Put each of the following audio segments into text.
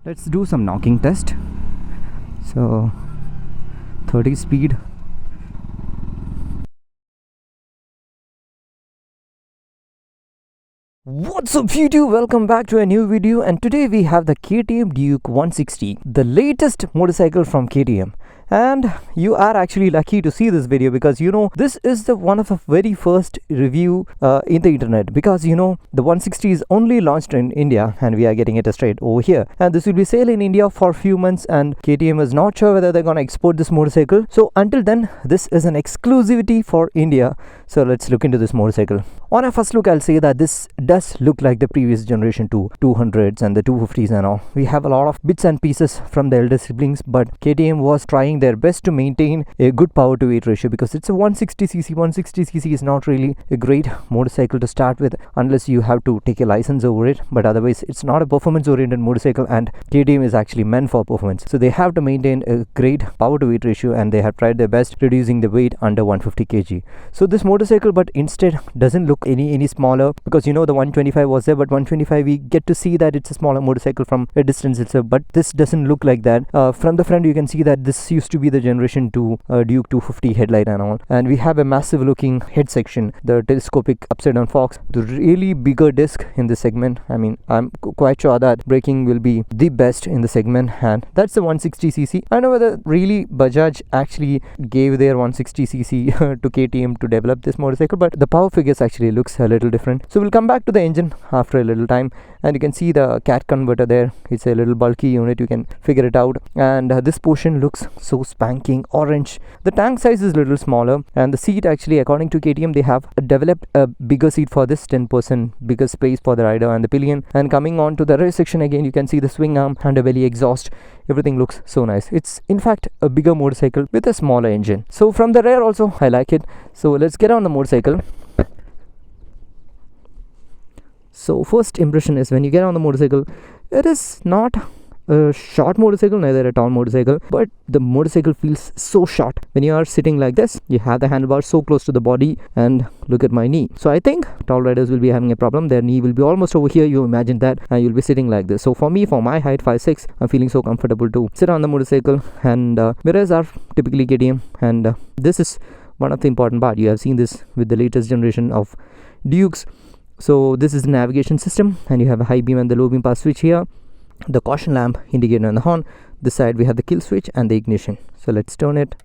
Let's do some knocking test. So 30 speed. What's up YouTube, welcome back to a new video, and today we have the KTM Duke 160, the latest motorcycle from KTM. And you are actually lucky to see this video because this is the one of the very first review in the internet, because the 160 is only launched in India and we are getting it straight over here, and this will be sale in India for a few months, and KTM is not sure whether they're gonna export this motorcycle. So until then, this is an exclusivity for India. So let's look into this motorcycle. On a first look, I'll say that this does look like the previous generation 200s and the 250s and all. We have a lot of bits and pieces from the elder siblings, but KTM was trying their best to maintain a good power to weight ratio, because it's a 160cc. 160cc is not really a great motorcycle to start with unless you have to take a license over it, but otherwise it's not a performance oriented motorcycle, and KTM is actually meant for performance. So they have to maintain a great power to weight ratio, and they have tried their best reducing the weight under 150 kg. So this motorcycle, but instead doesn't look any smaller, because the 125 was there, but 125 we get to see that it's a smaller motorcycle from a distance itself, but this doesn't look like that. From the front you can see that this used to be the generation 2 Duke 250 headlight and all, and we have a massive looking head section, the telescopic upside down forks, the really bigger disc in this segment. I mean, I'm quite sure that braking will be the best in the segment, and that's the 160cc. I don't know whether really Bajaj actually gave their 160cc to KTM to develop this motorcycle, but the power figures actually looks a little different. So we'll come back to the engine after a little time, and you can see the cat converter there. It's a little bulky unit, you can figure it out, and this portion looks so spanking orange. The tank size is a little smaller, and the seat, actually according to KTM, they have developed a bigger seat for this, 10% bigger space for the rider and the pillion. And coming on to the rear section, again you can see the swing arm and a belly exhaust. Everything looks so nice. It's in fact a bigger motorcycle with a smaller engine. So from the rear also I like it. So let's get on the motorcycle. So first impression is, when you get on the motorcycle, it is not a short motorcycle, neither a tall motorcycle, but the motorcycle feels so short. When you are sitting like this, you have the handlebars so close to the body, and look at my knee. So I think tall riders will be having a problem. Their knee will be almost over here, you imagine that, and you'll be sitting like this. So for me, for my height 5'6", I'm feeling so comfortable to sit on the motorcycle. And mirrors are typically KTM, and this is one of the important part. You have seen this with the latest generation of Dukes. So this is the navigation system, and you have a high beam and the low beam pass switch here, the caution lamp, indicator and the horn. This side we have the kill switch and the ignition. So let's turn it.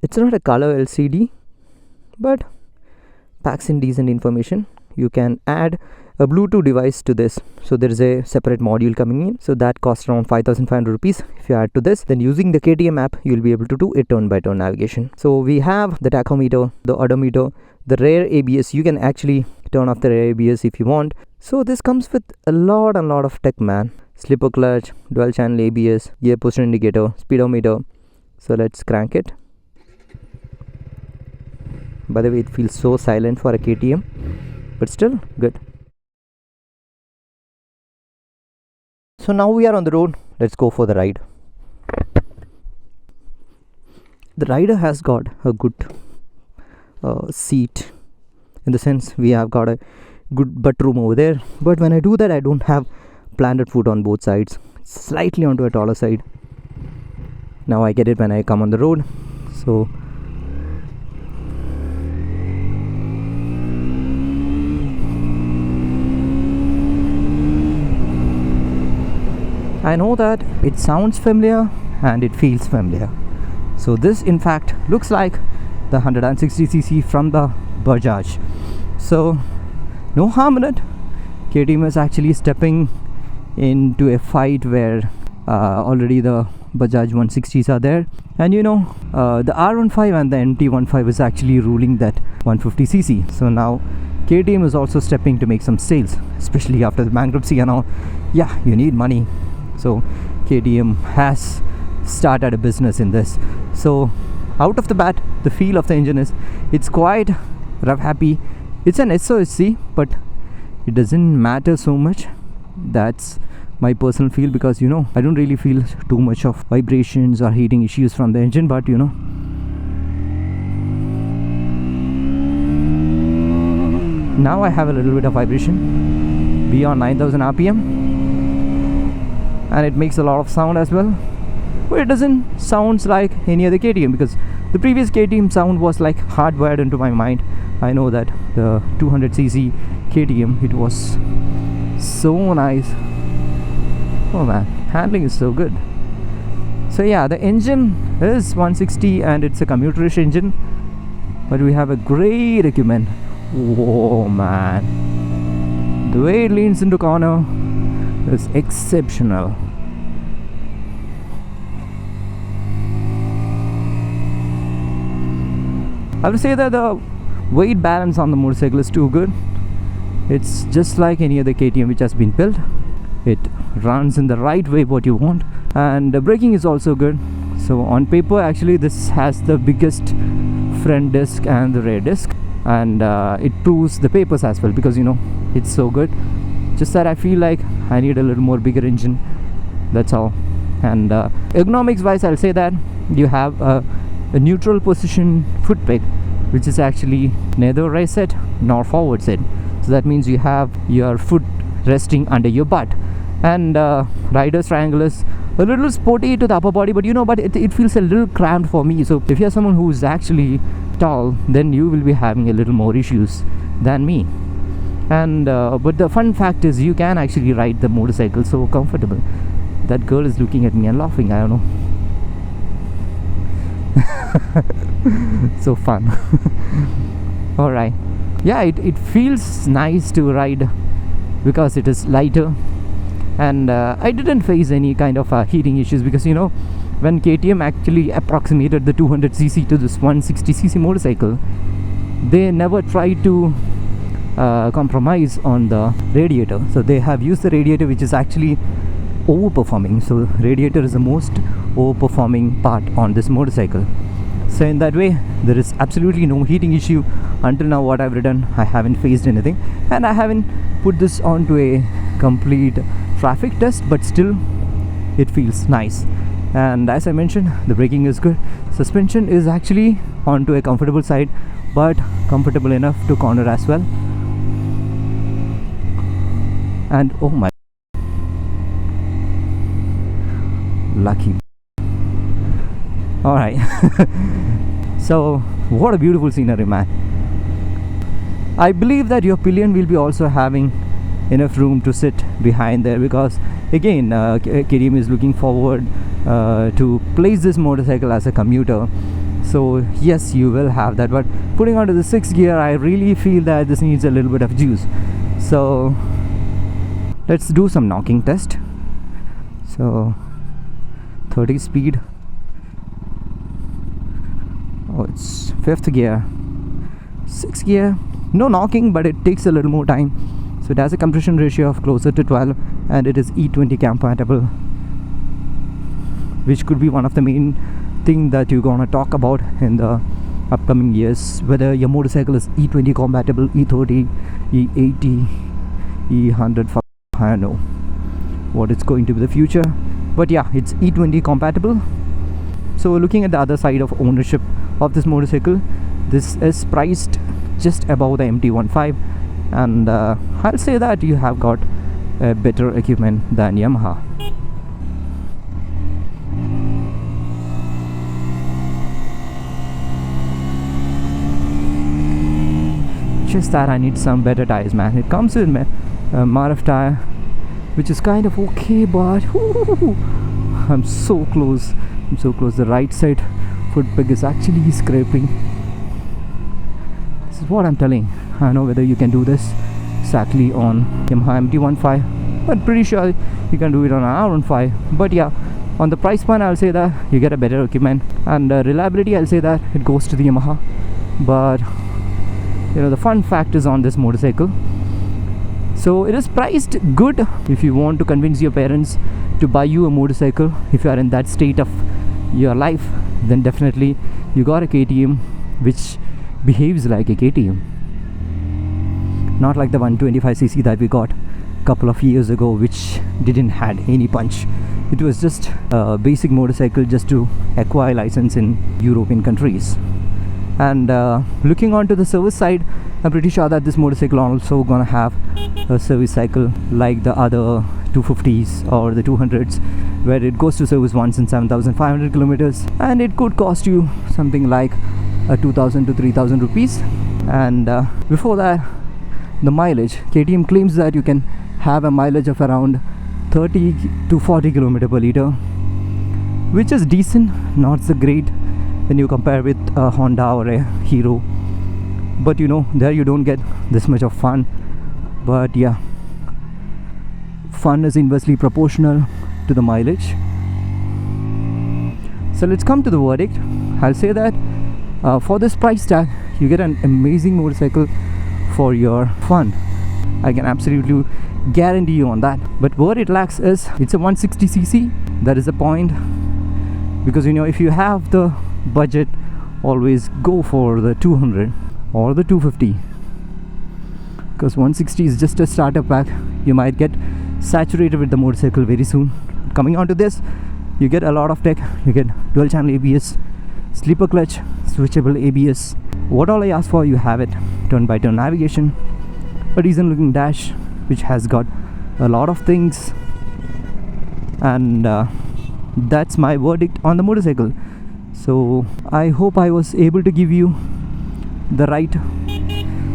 It's not a color LCD, but packs in decent information. You can add a Bluetooth device to this, so there is a separate module coming in, so that costs around 5,500 rupees. If you add to this, then using the KTM app, you will be able to do a turn by turn navigation. So we have the tachometer, the odometer, the rear ABS. You can actually turn off the rear ABS if you want. So this comes with a lot of tech, man. Slipper clutch, dual channel ABS, gear position indicator, speedometer. So let's crank it. By the way, it feels so silent for a KTM, but still good. So now we are on the road. Let's go for the ride. The rider has got a good seat, in the sense we have got a good butt room over there, but when I do that, I don't have planted foot on both sides, slightly onto a taller side. Now I get it when I come on the road. So I know that it sounds familiar and it feels familiar. So this in fact looks like the 160cc from the Bajaj. So no harm in it. KTM is actually stepping into a fight where already the Bajaj 160s are there, and the R15 and the MT15 is actually ruling that 150cc. So now KTM is also stepping to make some sales, especially after the bankruptcy and all. Yeah, you need money. So KTM has started a business in this. So out of the bat, the feel of the engine is, it's quite rough happy. It's an SOSC, but it doesn't matter so much. That's my personal feel, because I don't really feel too much of vibrations or heating issues from the engine, but now I have a little bit of vibration beyond 9000 rpm. and it makes a lot of sound as well, but it doesn't sounds like any other KTM, because the previous KTM sound was like hardwired into my mind. I know that the 200cc KTM, it was so nice. Oh man, handling is so good. So yeah, the engine is 160 and it's a commuterish engine, but we have a great equipment. Whoa man, the way it leans into corner is exceptional. I would say that the weight balance on the motorcycle is too good. It's just like any other KTM which has been built. It runs in the right way what you want, and the braking is also good. So on paper actually this has the biggest front disc and the rear disc, and it proves the papers as well, because you know it's so good. Just that I feel like I need a little more bigger engine, that's all. And ergonomics wise, I'll say that you have a neutral position foot peg, which is actually neither right set nor forward set. So that means you have your foot resting under your butt, and rider's triangle is a little sporty to the upper body, but you know, but it feels a little cramped for me. So if you're someone who's actually tall, then you will be having a little more issues than me. And but the fun fact is you can actually ride the motorcycle so comfortable. That girl is looking at me and laughing, I don't know. So fun. All right, yeah, it feels nice to ride because it is lighter, and I didn't face any kind of heating issues, because you know, when KTM actually approximated the 200cc to this 160cc motorcycle, they never tried to compromise on the radiator. So they have used the radiator which is actually overperforming. So radiator is the most overperforming part on this motorcycle. So in that way there is absolutely no heating issue. Until now what I've ridden, I haven't faced anything, and I haven't put this onto a complete traffic test, but still it feels nice. And as I mentioned, the braking is good. Suspension is actually onto a comfortable side, but comfortable enough to corner as well. And oh my, lucky. All right. So what a beautiful scenery, man. I believe that your pillion will be also having enough room to sit behind there, because again KTM is looking forward to place this motorcycle as a commuter. So yes, you will have that, but putting onto the 6th gear, I really feel that this needs a little bit of juice. So let's do some knocking test. So 30 speed. Oh, it's 5th gear. 6th gear, no knocking, but it takes a little more time. So it has a compression ratio of closer to 12, and it is E20 compatible, which could be one of the main thing that you're gonna talk about in the upcoming years, whether your motorcycle is E20 compatible, E30, E80, E100. I don't know what it's going to be the future, but yeah, it's E20 compatible. So looking at the other side of ownership of this motorcycle, this is priced just above the MT-15, and I'll say that you have got a better equipment than Yamaha. Just that I need some better tires, man. It comes with Marif tire, which is kind of okay, but I'm so close. I'm so close. The right side foot peg is actually scraping. This is what I'm telling. I don't know whether you can do this exactly on Yamaha MT-15, but pretty sure you can do it on an R15. But yeah, on the price point, I'll say that you get a better equipment, and reliability, I'll say that it goes to the Yamaha. But you know, the fun factors on this motorcycle. So it is priced good if you want to convince your parents to buy you a motorcycle. If you are in that state of your life, then definitely you got a KTM which behaves like a KTM, not like the 125cc that we got a couple of years ago, which didn't had any punch. It was just a basic motorcycle just to acquire license in European countries. And looking onto the service side, I'm pretty sure that this motorcycle also gonna have a service cycle like the other 250s or the 200s, where it goes to service once in 7,500 kilometers, and it could cost you something like 2,000 to 3,000 rupees. And before that, the mileage, KTM claims that you can have a mileage of around 30 to 40 kilometer per liter, which is decent, not so great when you compare with a Honda or a Hero. But you know, there you don't get this much of fun. But yeah, fun is inversely proportional to the mileage. So let's come to the verdict. I'll say that for this price tag, you get an amazing motorcycle for your fun. I can absolutely guarantee you on that. But what it lacks is, it's a 160cc. That is the point, because you know, if you have the budget, always go for the 200 or the 250, because 160 is just a starter pack. You might get saturated with the motorcycle very soon. Coming on to this, you get a lot of tech. You get dual channel ABS, sleeper clutch, switchable ABS. What all I asked for, you have it. Turn by turn navigation, a decent looking dash which has got a lot of things, and that's my verdict on the motorcycle. So I hope I was able to give you the right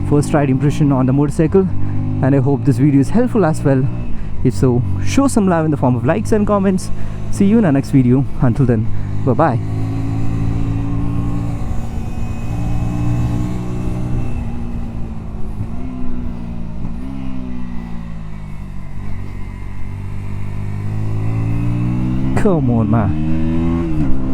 first ride impression on the motorcycle, and I hope this video is helpful as well. If so, show some love in the form of likes and comments. See you in our next video. Until then, bye bye. Come on, man.